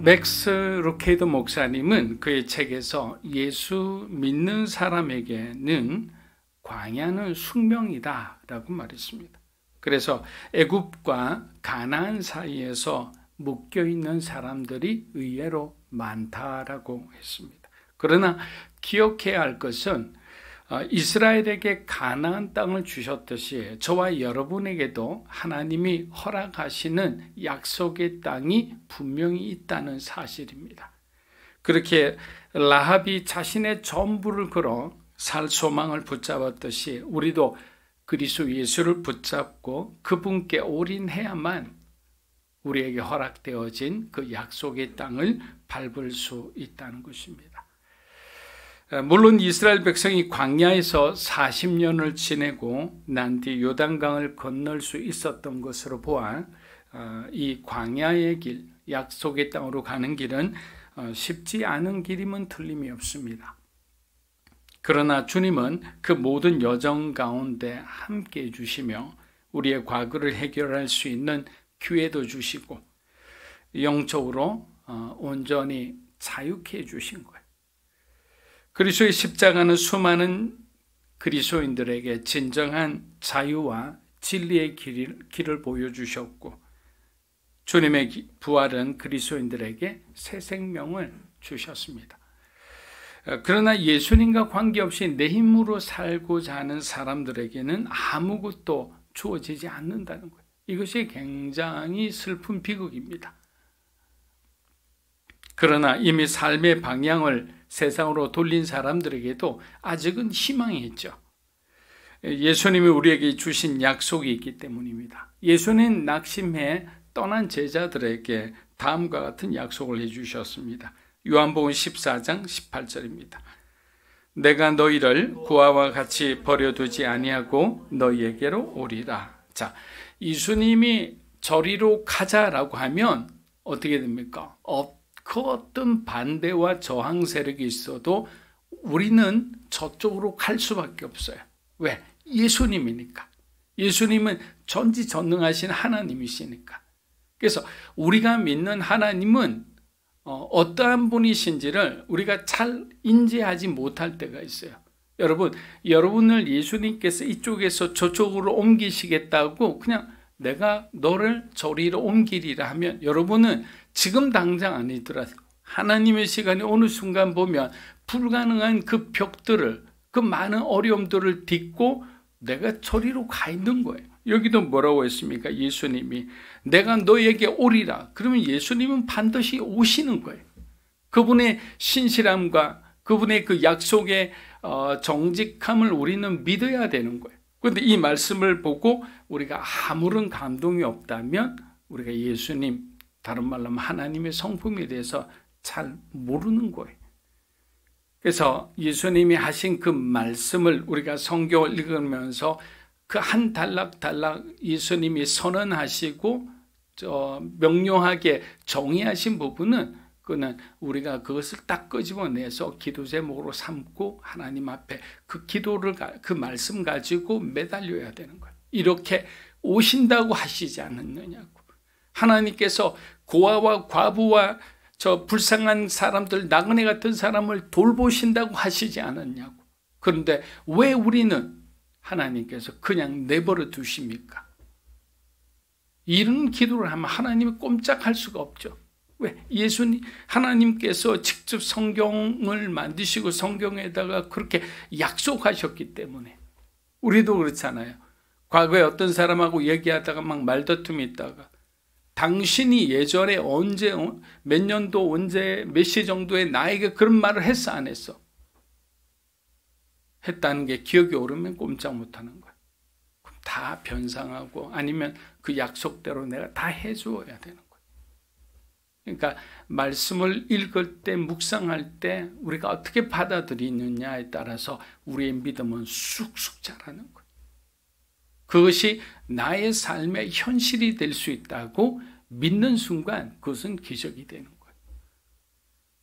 맥스 루케이더 목사님은 그의 책에서 예수 믿는 사람에게는 광야는 숙명이다 라고 말했습니다. 그래서 애굽과 가나안 사이에서 묶여있는 사람들이 의외로 많다라고 했습니다. 그러나 기억해야 할 것은 이스라엘에게 가나안 땅을 주셨듯이 저와 여러분에게도 하나님이 허락하시는 약속의 땅이 분명히 있다는 사실입니다. 그렇게 라합이 자신의 전부를 걸어 살 소망을 붙잡았듯이 우리도 그리스도 예수를 붙잡고 그분께 올인해야만 우리에게 허락되어진 그 약속의 땅을 밟을 수 있다는 것입니다. 물론 이스라엘 백성이 광야에서 40년을 지내고 난 뒤 요단강을 건널 수 있었던 것으로 보아 이 광야의 길, 약속의 땅으로 가는 길은 쉽지 않은 길임은 틀림이 없습니다. 그러나 주님은 그 모든 여정 가운데 함께 해주시며 우리의 과거를 해결할 수 있는 기회도 주시고 영적으로 온전히 자유케 해주신 거예요. 그리스도의 십자가는 수많은 그리스도인들에게 진정한 자유와 진리의 길을 보여주셨고 주님의 부활은 그리스도인들에게 새 생명을 주셨습니다. 그러나 예수님과 관계없이 내 힘으로 살고자 하는 사람들에게는 아무것도 주어지지 않는다는 거예요. 이것이 굉장히 슬픈 비극입니다. 그러나 이미 삶의 방향을 세상으로 돌린 사람들에게도 아직은 희망이 있죠. 예수님이 우리에게 주신 약속이 있기 때문입니다. 예수님 낙심해 떠난 제자들에게 다음과 같은 약속을 해주셨습니다. 요한복음 14장 18절입니다. 내가 너희를 고아와 같이 버려두지 아니하고 너희에게로 오리라. 자, 예수님이 저리로 가자라고 하면 어떻게 됩니까? 그 어떤 반대와 저항 세력이 있어도 우리는 저쪽으로 갈 수밖에 없어요. 왜? 예수님이니까. 예수님은 전지전능하신 하나님이시니까. 그래서 우리가 믿는 하나님은 어떠한 분이신지를 우리가 잘 인지하지 못할 때가 있어요. 여러분을 예수님께서 이쪽에서 저쪽으로 옮기시겠다고 그냥 내가 너를 저리로 옮기리라 하면 여러분은 지금 당장 아니더라도 하나님의 시간이 어느 순간 보면 불가능한 그 벽들을, 그 많은 어려움들을 딛고 내가 저리로 가 있는 거예요. 여기도 뭐라고 했습니까? 예수님이 내가 너에게 오리라. 그러면 예수님은 반드시 오시는 거예요. 그분의 신실함과 그분의 그 약속의 정직함을 우리는 믿어야 되는 거예요. 그런데 이 말씀을 보고 우리가 아무런 감동이 없다면 우리가 예수님, 다른 말로 하면 하나님의 성품에 대해서 잘 모르는 거예요. 그래서 예수님이 하신 그 말씀을 우리가 성경을 읽으면서 그 한 단락 예수님이 선언하시고 명료하게 정의하신 부분은 그는 우리가 그것을 딱 끄집어내서 기도 제목으로 삼고 하나님 앞에 그 기도를 그 말씀 가지고 매달려야 되는 거예요. 이렇게 오신다고 하시지 않았느냐고. 하나님께서 고아와 과부와 저 불쌍한 사람들, 나그네 같은 사람을 돌보신다고 하시지 않았냐고. 그런데 왜 우리는 하나님께서 그냥 내버려 두십니까? 이런 기도를 하면 하나님이 꼼짝할 수가 없죠. 왜? 하나님께서 직접 성경을 만드시고 성경에다가 그렇게 약속하셨기 때문에. 우리도 그렇잖아요. 과거에 어떤 사람하고 얘기하다가 막 말다툼이 있다가 당신이 예전에 언제, 몇 년도 언제, 몇 시 정도에 나에게 그런 말을 했어, 안 했어? 했다는 게 기억이 오르면 꼼짝 못하는 거예요. 그럼 다 변상하고 아니면 그 약속대로 내가 다 해주어야 되는 거예요. 그러니까 말씀을 읽을 때, 묵상할 때 우리가 어떻게 받아들이느냐에 따라서 우리의 믿음은 쑥쑥 자라는 거예요. 그것이 나의 삶의 현실이 될 수 있다고 믿는 순간 그것은 기적이 되는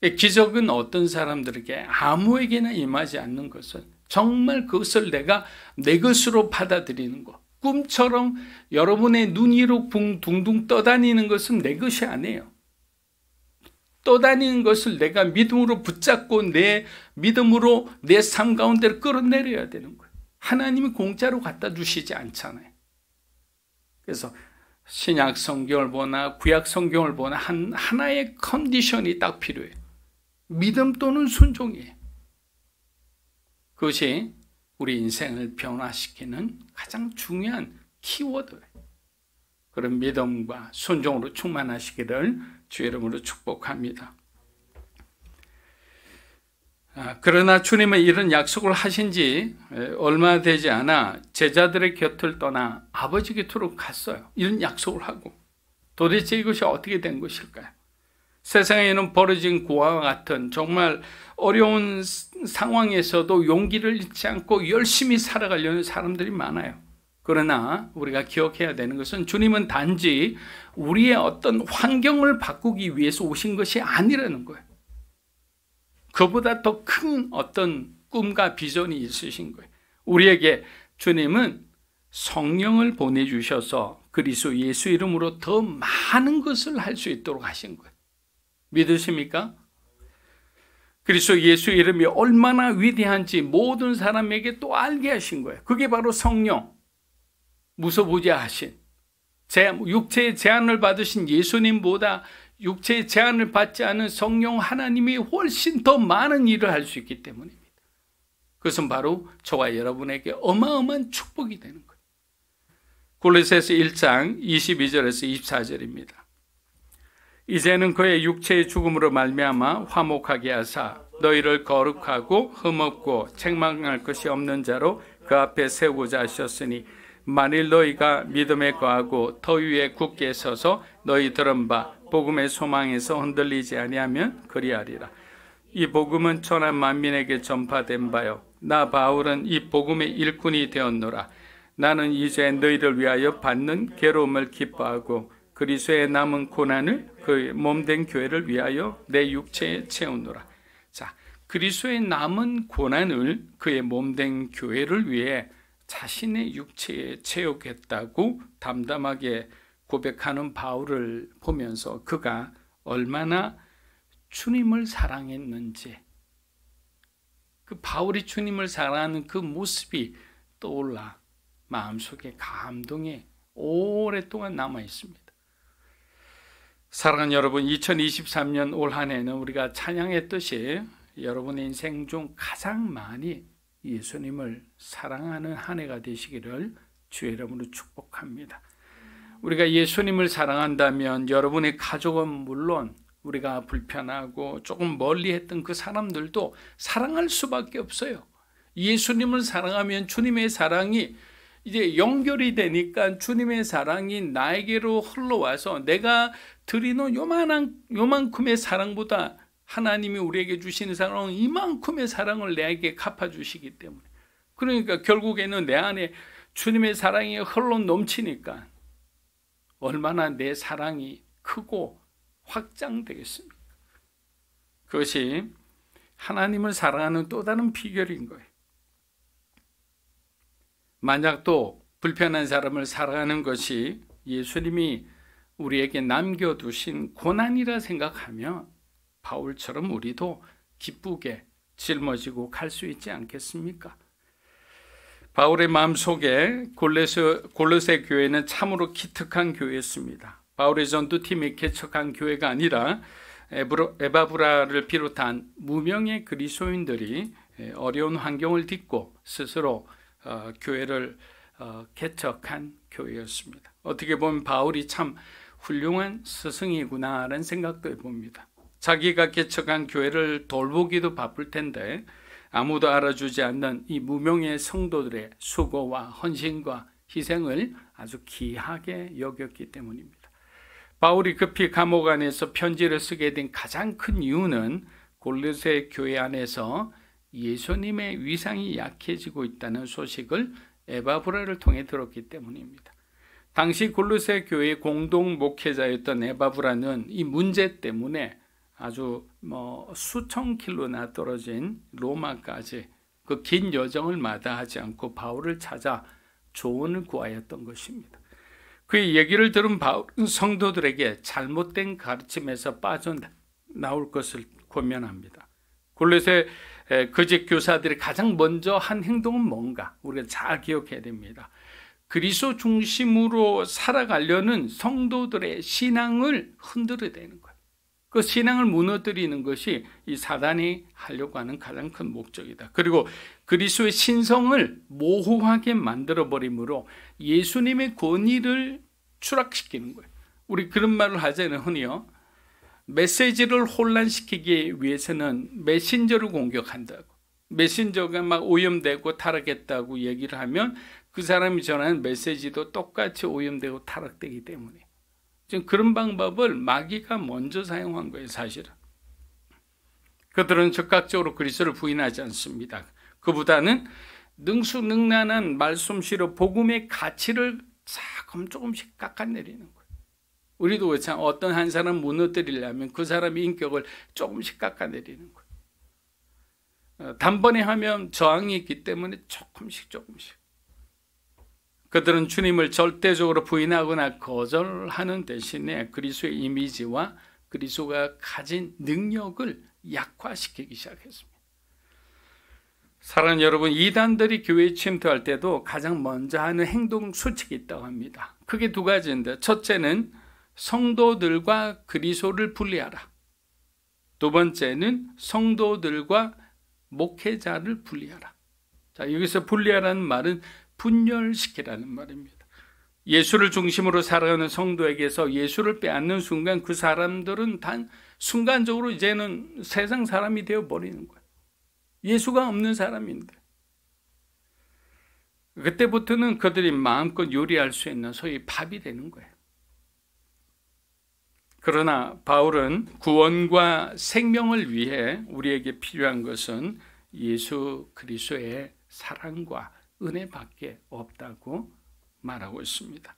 거예요. 기적은 어떤 사람들에게 아무에게나 임하지 않는 것은 정말 그것을 내가 내 것으로 받아들이는 것. 꿈처럼 여러분의 눈 위로 붕둥둥 떠다니는 것은 내 것이 아니에요. 떠다니는 것을 내가 믿음으로 붙잡고 내 믿음으로 내 삶 가운데 끌어내려야 되는 거예요. 하나님이 공짜로 갖다 주시지 않잖아요. 그래서 신약 성경을 보나 구약 성경을 보나 하나의 컨디션이 딱 필요해요. 믿음 또는 순종이에요. 그것이 우리 인생을 변화시키는 가장 중요한 키워드예요. 그런 믿음과 순종으로 충만하시기를 주의 이름으로 축복합니다. 그러나 주님은 이런 약속을 하신 지 얼마 되지 않아 제자들의 곁을 떠나 아버지 곁으로 갔어요. 이런 약속을 하고 도대체 이것이 어떻게 된 것일까요? 세상에는 벌어진 고아와 같은 정말 어려운 상황에서도 용기를 잃지 않고 열심히 살아가려는 사람들이 많아요. 그러나 우리가 기억해야 되는 것은 주님은 단지 우리의 어떤 환경을 바꾸기 위해서 오신 것이 아니라는 거예요. 그보다 더 큰 어떤 꿈과 비전이 있으신 거예요. 우리에게 주님은 성령을 보내주셔서 그리스도 예수 이름으로 더 많은 것을 할 수 있도록 하신 거예요. 믿으십니까? 그리스도 예수 이름이 얼마나 위대한지 모든 사람에게 또 알게 하신 거예요. 그게 바로 성령. 무서보지 하신 육체의 제한을 받으신 예수님보다 육체의 제한을 받지 않은 성령 하나님이 훨씬 더 많은 일을 할 수 있기 때문입니다. 그것은 바로 저와 여러분에게 어마어마한 축복이 되는 거예요. 골로새서 1장 22절에서 24절입니다. 이제는 그의 육체의 죽음으로 말미암아 화목하게 하사 너희를 거룩하고 흠없고 책망할 것이 없는 자로 그 앞에 세우고자 하셨으니 만일 너희가 믿음에 거하고 더 위에 굳게 서서 너희 들은 바 복음의 소망에서 흔들리지 아니하면 그리하리라. 이 복음은 천하 만민에게 전파된 바요 나 바울은 이 복음의 일꾼이 되었노라. 나는 이제 너희를 위하여 받는 괴로움을 기뻐하고 그리스도의 남은 고난을 그 몸된 교회를 위하여 내 육체에 채우노라. 자, 그리스도의 남은 고난을 그의 몸된 교회를 위해 자신의 육체에 채우겠다고 담담하게 고백하는 바울을 보면서 그가 얼마나 주님을 사랑했는지, 그 바울이 주님을 사랑하는 그 모습이 떠올라 마음속에 감동이 오랫동안 남아 있습니다. 사랑하는 여러분, 2023년 올 한 해는 우리가 찬양했듯이 여러분의 인생 중 가장 많이 예수님을 사랑하는 한 해가 되시기를 주의 이름으로 축복합니다. 우리가 예수님을 사랑한다면 여러분의 가족은 물론 우리가 불편하고 조금 멀리했던 그 사람들도 사랑할 수밖에 없어요. 예수님을 사랑하면 주님의 사랑이 이제 연결이 되니까 주님의 사랑이 나에게로 흘러와서 내가 드리는 요만큼의 사랑보다 하나님이 우리에게 주시는 사랑은 이만큼의 사랑을 내게 갚아주시기 때문에, 그러니까 결국에는 내 안에 주님의 사랑이 흘러 넘치니까 얼마나 내 사랑이 크고 확장되겠습니까? 그것이 하나님을 사랑하는 또 다른 비결인 거예요. 만약 또 불편한 사람을 사랑하는 것이 예수님이 우리에게 남겨두신 고난이라 생각하면 바울처럼 우리도 기쁘게 짊어지고 갈 수 있지 않겠습니까? 바울의 마음속에 골로새 교회는 참으로 기특한 교회였습니다. 바울의 전도팀이 개척한 교회가 아니라 에바브라를 비롯한 무명의 그리스도인들이 어려운 환경을 딛고 스스로 교회를 개척한 교회였습니다. 어떻게 보면 바울이 참 훌륭한 스승이구나라는 생각도 해봅니다. 자기가 개척한 교회를 돌보기도 바쁠 텐데 아무도 알아주지 않는 이 무명의 성도들의 수고와 헌신과 희생을 아주 귀하게 여겼기 때문입니다. 바울이 급히 감옥 안에서 편지를 쓰게 된 가장 큰 이유는 골로새 교회 안에서 예수님의 위상이 약해지고 있다는 소식을 에바브라를 통해 들었기 때문입니다. 당시 골로새 교회의 공동 목회자였던 에바브라는 이 문제 때문에 아주 수천 킬로나 떨어진 로마까지 그 긴 여정을 마다하지 않고 바울을 찾아 조언을 구하였던 것입니다. 그의 얘기를 들은 바울은 성도들에게 잘못된 가르침에서 나올 것을 권면합니다. 골로새 거짓 교사들이 가장 먼저 한 행동은 뭔가 우리가 잘 기억해야 됩니다. 그리스도 중심으로 살아가려는 성도들의 신앙을 흔들어대는 거예요. 그 신앙을 무너뜨리는 것이 이 사단이 하려고 하는 가장 큰 목적이다. 그리고 그리스도의 신성을 모호하게 만들어버림으로 예수님의 권위를 추락시키는 거예요. 우리 그런 말을 하잖아요. 흔히요. 메시지를 혼란시키기 위해서는 메신저를 공격한다고. 메신저가 막 오염되고 타락했다고 얘기를 하면 그 사람이 전하는 메시지도 똑같이 오염되고 타락되기 때문에 지금 그런 방법을 마귀가 먼저 사용한 거예요. 사실은 그들은 적극적으로 그리스도를 부인하지 않습니다. 그보다는 능수능란한 말씀씨로 복음의 가치를 조금씩 깎아내리는 거예요. 우리도 그렇잖아요. 어떤 한 사람 무너뜨리려면 그 사람의 인격을 조금씩 깎아내리는 거예요. 단번에 하면 저항이 있기 때문에 조금씩. 그들은 주님을 절대적으로 부인하거나 거절하는 대신에 그리스도의 이미지와 그리스도가 가진 능력을 약화시키기 시작했습니다. 사랑하는 여러분, 이단들이 교회에 침투할 때도 가장 먼저 하는 행동 수칙이 있다고 합니다. 크게 두 가지인데, 첫째는 성도들과 그리스도를 분리하라. 두 번째는 성도들과 목회자를 분리하라. 자, 여기서 분리하라는 말은 분열시키라는 말입니다. 예수를 중심으로 살아가는 성도에게서 예수를 빼앗는 순간 그 사람들은 단 순간적으로 이제는 세상 사람이 되어버리는 거예요. 예수가 없는 사람인데. 그때부터는 그들이 마음껏 요리할 수 있는 소위 밥이 되는 거예요. 그러나 바울은 구원과 생명을 위해 우리에게 필요한 것은 예수 그리스도의 사랑과 은혜밖에 없다고 말하고 있습니다.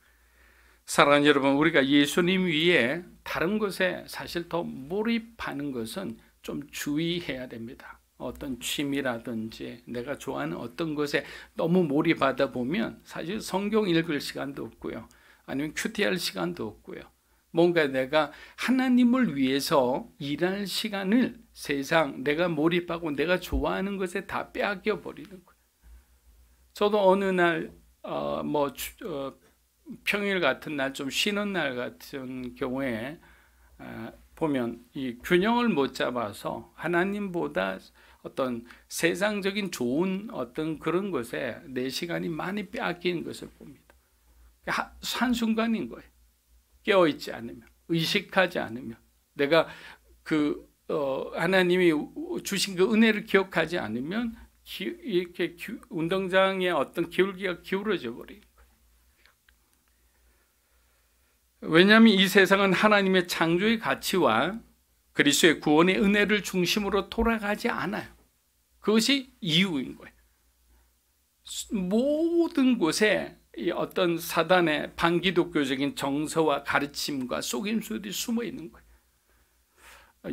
사랑하는 여러분, 우리가 예수님 위에 다른 것에 사실 더 몰입하는 것은 좀 주의해야 됩니다. 어떤 취미라든지 내가 좋아하는 어떤 것에 너무 몰입하다 보면 사실 성경 읽을 시간도 없고요. 아니면 큐티할 시간도 없고요. 뭔가 내가 하나님을 위해서 일할 시간을 세상 내가 몰입하고 내가 좋아하는 것에 다 빼앗겨 버리는 거예요. 저도 어느 날 평일 같은 날, 좀 쉬는 날 같은 경우에 보면 이 균형을 못 잡아서 하나님보다 어떤 세상적인 좋은 어떤 그런 것에 내 시간이 많이 빼앗기는 것을 봅니다. 한순간인 거예요. 깨어있지 않으면, 의식하지 않으면, 내가 하나님이 주신 그 은혜를 기억하지 않으면 이렇게 운동장의 어떤 기울기가 기울어져 버리는 거예요. 왜냐하면 이 세상은 하나님의 창조의 가치와 그리스도의 구원의 은혜를 중심으로 돌아가지 않아요. 그것이 이유인 거예요. 모든 곳에 이 어떤 사단의 반기독교적인 정서와 가르침과 속임수들이 숨어 있는 거예요.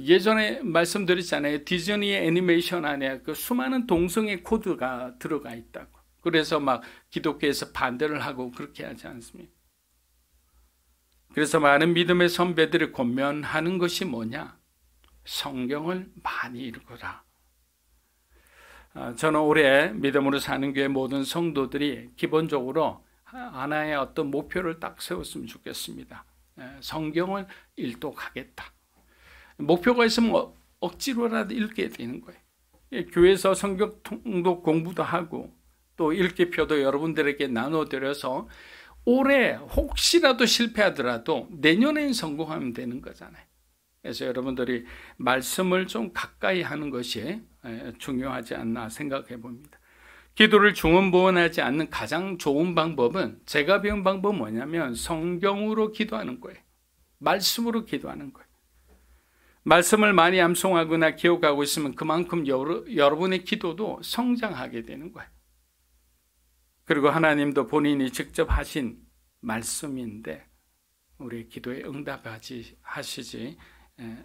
예전에 말씀드렸잖아요. 디즈니의 애니메이션 안에 그 수많은 동성애 코드가 들어가 있다고. 그래서 막 기독교에서 반대를 하고 그렇게 하지 않습니까? 그래서 많은 믿음의 선배들이 권면하는 것이 뭐냐? 성경을 많이 읽어라. 저는 올해 믿음으로 사는 교회 모든 성도들이 기본적으로 하나의 어떤 목표를 딱 세웠으면 좋겠습니다. 성경을 일독하겠다. 목표가 있으면 억지로라도 읽게 되는 거예요. 교회에서 성경 통독 공부도 하고 또 읽기표도 여러분들에게 나눠드려서 올해 혹시라도 실패하더라도 내년엔 성공하면 되는 거잖아요. 그래서 여러분들이 말씀을 좀 가까이 하는 것이 중요하지 않나 생각해 봅니다. 기도를 중언부언하지 않는 가장 좋은 방법은 제가 배운 방법은 뭐냐면 성경으로 기도하는 거예요. 말씀으로 기도하는 거예요. 말씀을 많이 암송하거나 기억하고 있으면 그만큼 여러분의 기도도 성장하게 되는 거예요. 그리고 하나님도 본인이 직접 하신 말씀인데 우리의 기도에 응답하시지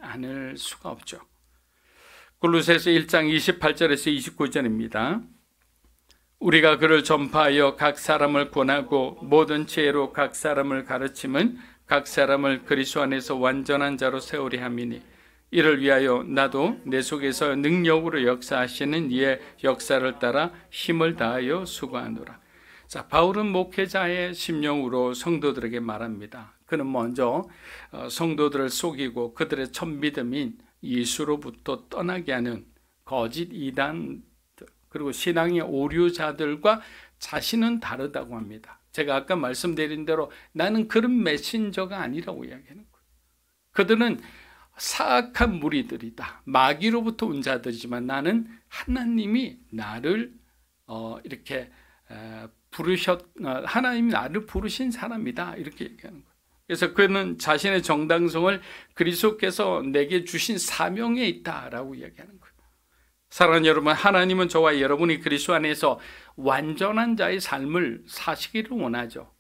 않을 수가 없죠. 골로새서 1장 28절에서 29절입니다. 우리가 그를 전파하여 각 사람을 권하고 모든 지혜로 각 사람을 가르침은 각 사람을 그리스도 안에서 완전한 자로 세우려 함이니 이를 위하여 나도 내 속에서 능력으로 역사하시는 이의 역사를 따라 힘을 다하여 수고하노라. 자, 바울은 목회자의 심령으로 성도들에게 말합니다. 그는 먼저 성도들을 속이고 그들의 첫 믿음인 예수로부터 떠나게 하는 거짓 이단 그리고 신앙의 오류자들과 자신은 다르다고 합니다. 제가 아까 말씀드린 대로 나는 그런 메신저가 아니라고 이야기하는 거예요. 그들은 사악한 무리들이다. 마귀로부터 온 자들이지만 나는 하나님이 나를 이렇게 하나님이 나를 부르신 사람이다. 이렇게 얘기하는 거예요. 그래서 그는 자신의 정당성을 그리스도께서 내게 주신 사명에 있다라고 이야기하는 거예요. 사랑하는 여러분, 하나님은 저와 여러분이 그리스도 안에서 완전한 자의 삶을 사시기를 원하죠.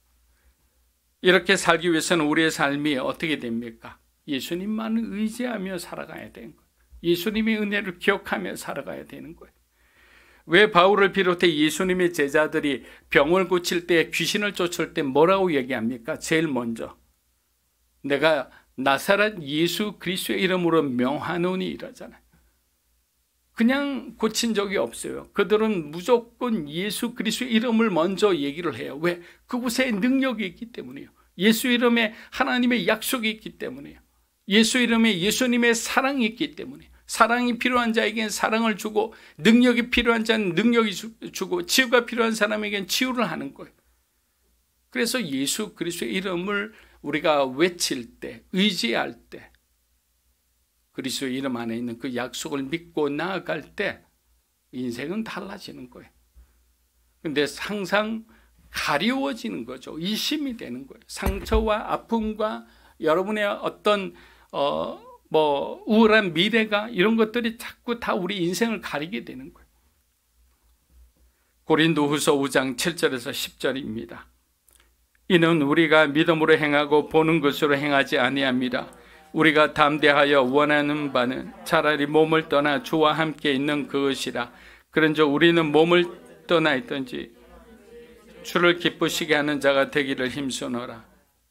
이렇게 살기 위해서는 우리의 삶이 어떻게 됩니까? 예수님만을 의지하며 살아가야 되는 거예요. 예수님의 은혜를 기억하며 살아가야 되는 거예요. 왜 바울을 비롯해 예수님의 제자들이 병을 고칠 때, 귀신을 쫓을 때 뭐라고 얘기합니까? 제일 먼저 내가 나사렛 예수 그리스도의 이름으로 명하노니 이러잖아요. 그냥 고친 적이 없어요. 그들은 무조건 예수 그리스도의 이름을 먼저 얘기를 해요. 왜? 그곳에 능력이 있기 때문이에요. 예수 이름에 하나님의 약속이 있기 때문이에요. 예수 이름에 예수님의 사랑이 있기 때문이에요. 사랑이 필요한 자에겐 사랑을 주고, 능력이 필요한 자는 능력이 주고, 치유가 필요한 사람에겐 치유를 하는 거예요. 그래서 예수 그리스도의 이름을 우리가 외칠 때, 의지할 때, 그리스도의 이름 안에 있는 그 약속을 믿고 나아갈 때 인생은 달라지는 거예요. 근데 항상 가려워지는 거죠. 의심이 되는 거예요. 상처와 아픔과 여러분의 어떤 우울한 미래가, 이런 것들이 자꾸 다 우리 인생을 가리게 되는 거예요. 고린도후서 5장 7절에서 10절입니다. 이는 우리가 믿음으로 행하고 보는 것으로 행하지 아니함이라. 우리가 담대하여 원하는 바는 차라리 몸을 떠나 주와 함께 있는 그것이라. 그런즉 우리는 몸을 떠나 있든지 주를 기쁘시게 하는 자가 되기를 힘쓰노라.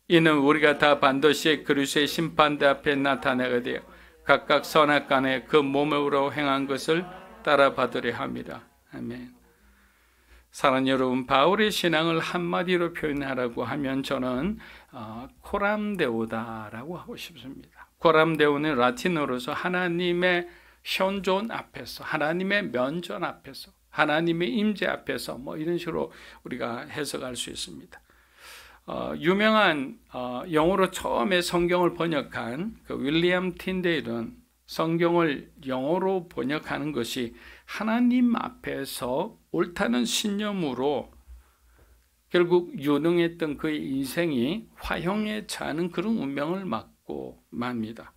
이는 우리가 다 반드시 그리스도의 심판대 앞에 나타나게 되어 각각 선악간에 그 몸으로 행한 것을 따라 받으려 합니다. 아멘. 사랑하는 여러분, 바울의 신앙을 한마디로 표현하라고 하면 저는 코람데오다라고 하고 싶습니다. 코람데오는 라틴어로서 하나님의 현존 앞에서, 하나님의 면전 앞에서, 하나님의 임재 앞에서 이런 식으로 우리가 해석할 수 있습니다. 유명한 영어로 처음에 성경을 번역한 그 윌리엄 틴데일은 성경을 영어로 번역하는 것이 하나님 앞에서 옳다는 신념으로 결국 유능했던 그의 인생이 화형에 처하는 그런 운명을 맞고 맙니다.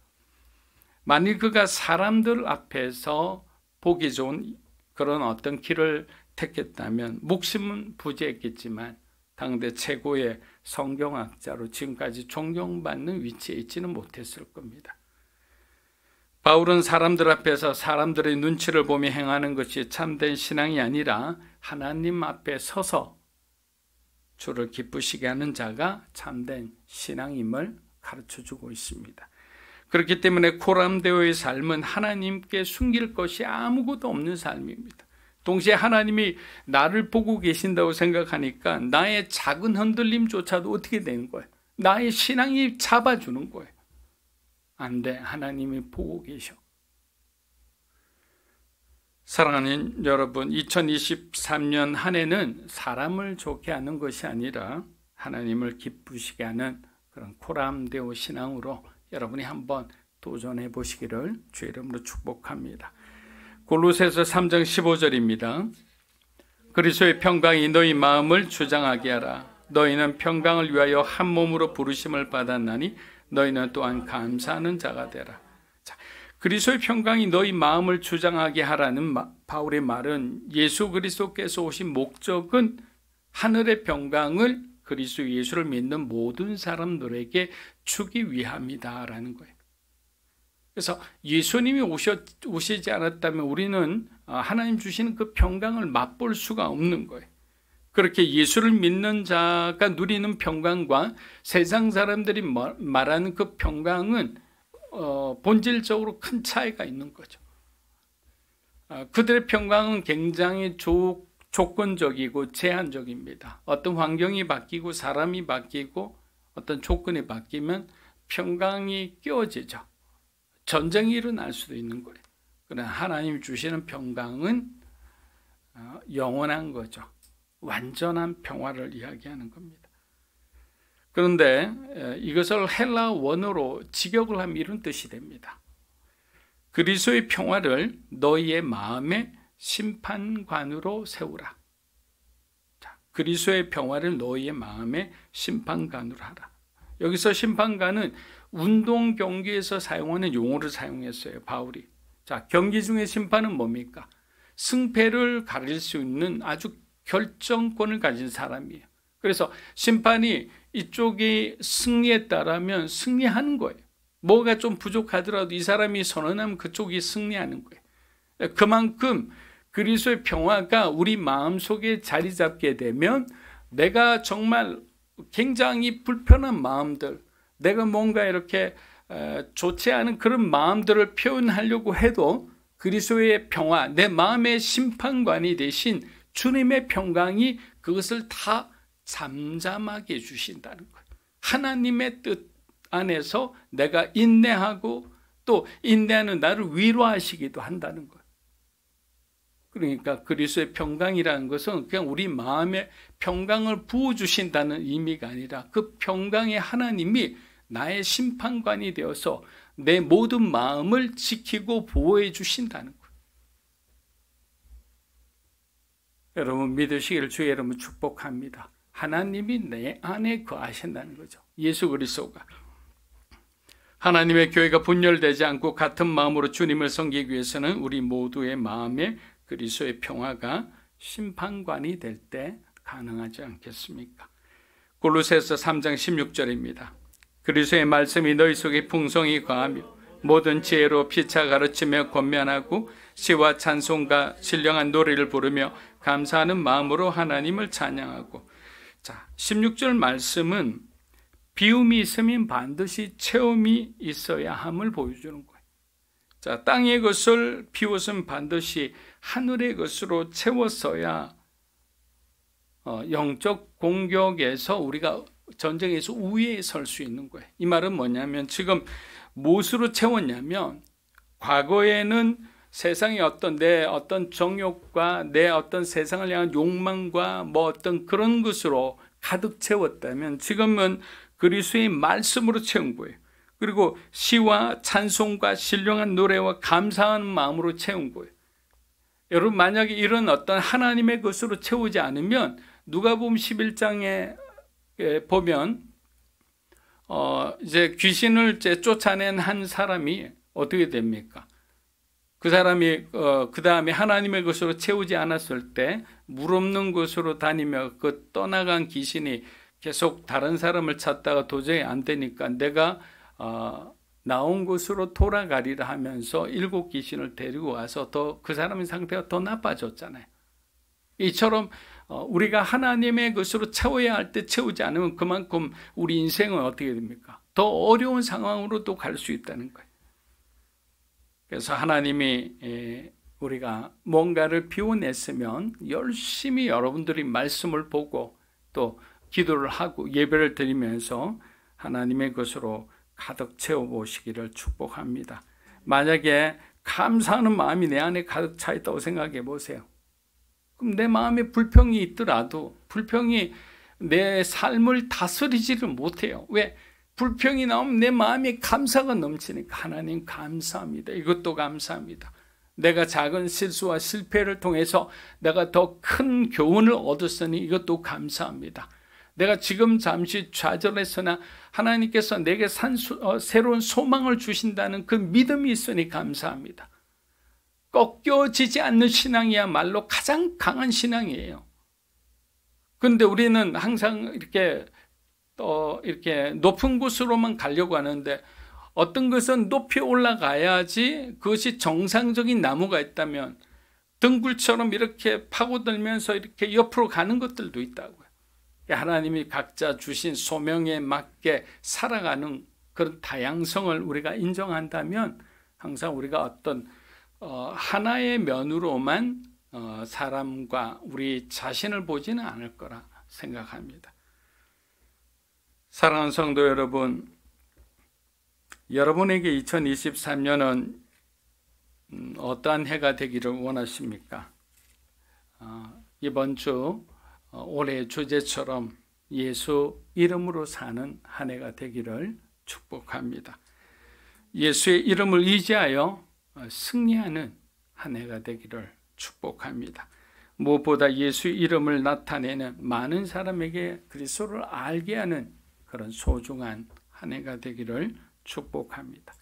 만일 그가 사람들 앞에서 보기 좋은 그런 어떤 길을 택했다면 목숨은 부재했겠지만 당대 최고의 성경학자로 지금까지 존경받는 위치에 있지는 못했을 겁니다. 바울은 사람들 앞에서 사람들의 눈치를 보며 행하는 것이 참된 신앙이 아니라 하나님 앞에 서서 주를 기쁘시게 하는 자가 참된 신앙임을 가르쳐주고 있습니다. 그렇기 때문에 코람데오의 삶은 하나님께 숨길 것이 아무것도 없는 삶입니다. 동시에 하나님이 나를 보고 계신다고 생각하니까 나의 작은 흔들림조차도 어떻게 되는 거예요? 나의 신앙이 잡아주는 거예요. 안 돼. 하나님이 보고 계셔. 사랑하는 여러분, 2023년 한 해는 사람을 좋게 하는 것이 아니라 하나님을 기쁘시게 하는 그런 코람데오 신앙으로 여러분이 한번 도전해 보시기를 주의 이름으로 축복합니다. 골로새서 3장 15절입니다. 그리스도의 평강이 너희 마음을 주장하게 하라. 너희는 평강을 위하여 한 몸으로 부르심을 받았나니 너희는 또한 감사하는 자가 되라. 자, 그리스도의 평강이 너희 마음을 주장하게 하라는 바울의 말은 예수 그리스도께서 오신 목적은 하늘의 평강을 그리스도 예수를 믿는 모든 사람들에게 주기 위함이다라는 거예요. 그래서 예수님이 오시지 않았다면 우리는 하나님 주시는 그 평강을 맛볼 수가 없는 거예요. 그렇게 예수를 믿는 자가 누리는 평강과 세상 사람들이 말하는 그 평강은 본질적으로 큰 차이가 있는 거죠. 그들의 평강은 굉장히 조건적이고 제한적입니다. 어떤 환경이 바뀌고 사람이 바뀌고 어떤 조건이 바뀌면 평강이 깨어지죠. 전쟁이 일어날 수도 있는 거예요. 그러나 하나님이 주시는 평강은 영원한 거죠. 완전한 평화를 이야기하는 겁니다. 그런데 이것을 헬라 원어로 직역을 하면 이런 뜻이 됩니다. 그리스도의 평화를 너희의 마음의 심판관으로 세우라. 자, 그리스도의 평화를 너희의 마음의 심판관으로 하라. 여기서 심판관은 운동 경기에서 사용하는 용어를 사용했어요, 바울이. 자, 경기 중에 심판은 뭡니까? 승패를 가릴 수 있는 아주 결정권을 가진 사람이에요. 그래서 심판이 이쪽이 승리했다라면 승리하는 거예요. 뭐가 좀 부족하더라도 이 사람이 선언하면 그쪽이 승리하는 거예요. 그만큼 그리스도의 평화가 우리 마음속에 자리 잡게 되면 내가 정말 굉장히 불편한 마음들, 내가 뭔가 이렇게 좋지 않은 그런 마음들을 표현하려고 해도 그리스도의 평화, 내 마음의 심판관이 되신 주님의 평강이 그것을 다 잠잠하게 해주신다는 거예요. 하나님의 뜻 안에서 내가 인내하고 또 인내하는 나를 위로하시기도 한다는 거예요. 그러니까 그리스도의 평강이라는 것은 그냥 우리 마음에 평강을 부어주신다는 의미가 아니라 그 평강의 하나님이 나의 심판관이 되어서 내 모든 마음을 지키고 보호해 주신다는 거예요. 여러분 믿으시기를 주의 이름으로 축복합니다. 하나님이 내 안에 거하신다는 거죠. 예수 그리스도가. 하나님의 교회가 분열되지 않고 같은 마음으로 주님을 섬기기 위해서는 우리 모두의 마음에 그리스도의 평화가 심판관이 될 때 가능하지 않겠습니까? 골로새서 3장 16절입니다. 그리스도의 말씀이 너희 속에 풍성히 거하며 모든 지혜로 피차 가르치며 권면하고 시와 찬송과 신령한 노래를 부르며 감사하는 마음으로 하나님을 찬양하고. 자, 16절 말씀은 비움이 있으면 반드시 체험이 있어야 함을 보여주는 거예요. 자, 땅의 것을 비웠으면 반드시 하늘의 것으로 채웠어야 영적 공격에서 우리가 전쟁에서 우위에 설 수 있는 거예요. 이 말은 뭐냐면 지금 무엇으로 채웠냐면 과거에는 세상의 내 어떤 정욕과 내 어떤 세상을 향한 욕망과 뭐 어떤 그런 것으로 가득 채웠다면 지금은 그리스도의 말씀으로 채운 거예요. 그리고 시와 찬송과 신령한 노래와 감사하는 마음으로 채운 거예요. 여러분 만약에 이런 어떤 하나님의 것으로 채우지 않으면 누가복음 11장에 보면 이제 귀신을 쫓아낸 한 사람이 어떻게 됩니까? 그 사람이 그 다음에 하나님의 것으로 채우지 않았을 때 물 없는 곳으로 다니며 그 떠나간 귀신이 계속 다른 사람을 찾다가 도저히 안 되니까 내가 나온 곳으로 돌아가리라 하면서 7 귀신을 데리고 와서 더 그 사람의 상태가 더 나빠졌잖아요. 이처럼 우리가 하나님의 것으로 채워야 할 때 채우지 않으면 그만큼 우리 인생은 어떻게 됩니까? 더 어려운 상황으로 또 갈 수 있다는 거예요. 그래서 하나님이 우리가 뭔가를 비워냈으면 열심히 여러분들이 말씀을 보고 또 기도를 하고 예배를 드리면서 하나님의 것으로 가득 채워보시기를 축복합니다. 만약에 감사하는 마음이 내 안에 가득 차 있다고 생각해 보세요. 그럼 내 마음에 불평이 있더라도 불평이 내 삶을 다스리지를 못해요. 왜? 불평이 나오면 내 마음에 감사가 넘치니까 하나님 감사합니다. 이것도 감사합니다. 내가 작은 실수와 실패를 통해서 내가 더 큰 교훈을 얻었으니 이것도 감사합니다. 내가 지금 잠시 좌절했으나 하나님께서 내게 새로운 소망을 주신다는 그 믿음이 있으니 감사합니다. 꺾여지지 않는 신앙이야말로 가장 강한 신앙이에요. 그런데 우리는 항상 이렇게 높은 곳으로만 가려고 하는데 어떤 것은 높이 올라가야지 그것이 정상적인 나무가 있다면 등굴처럼 이렇게 파고들면서 이렇게 옆으로 가는 것들도 있다고요. 하나님이 각자 주신 소명에 맞게 살아가는 그런 다양성을 우리가 인정한다면 항상 우리가 어떤 하나의 면으로만 사람과 우리 자신을 보지는 않을 거라 생각합니다. 사랑하는 성도 여러분, 여러분에게 2023년은 어떠한 해가 되기를 원하십니까? 이번 주 올해 주제처럼 예수 이름으로 사는 한 해가 되기를 축복합니다. 예수의 이름을 의지하여 승리하는 한 해가 되기를 축복합니다. 무엇보다 예수의 이름을 나타내는 많은 사람에게 그리스도를 알게 하는 그런 소중한 한 해가 되기를 축복합니다.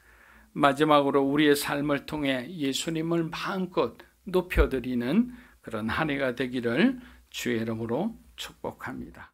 마지막으로 우리의 삶을 통해 예수님을 마음껏 높여드리는 그런 한 해가 되기를 주의 이름으로 축복합니다.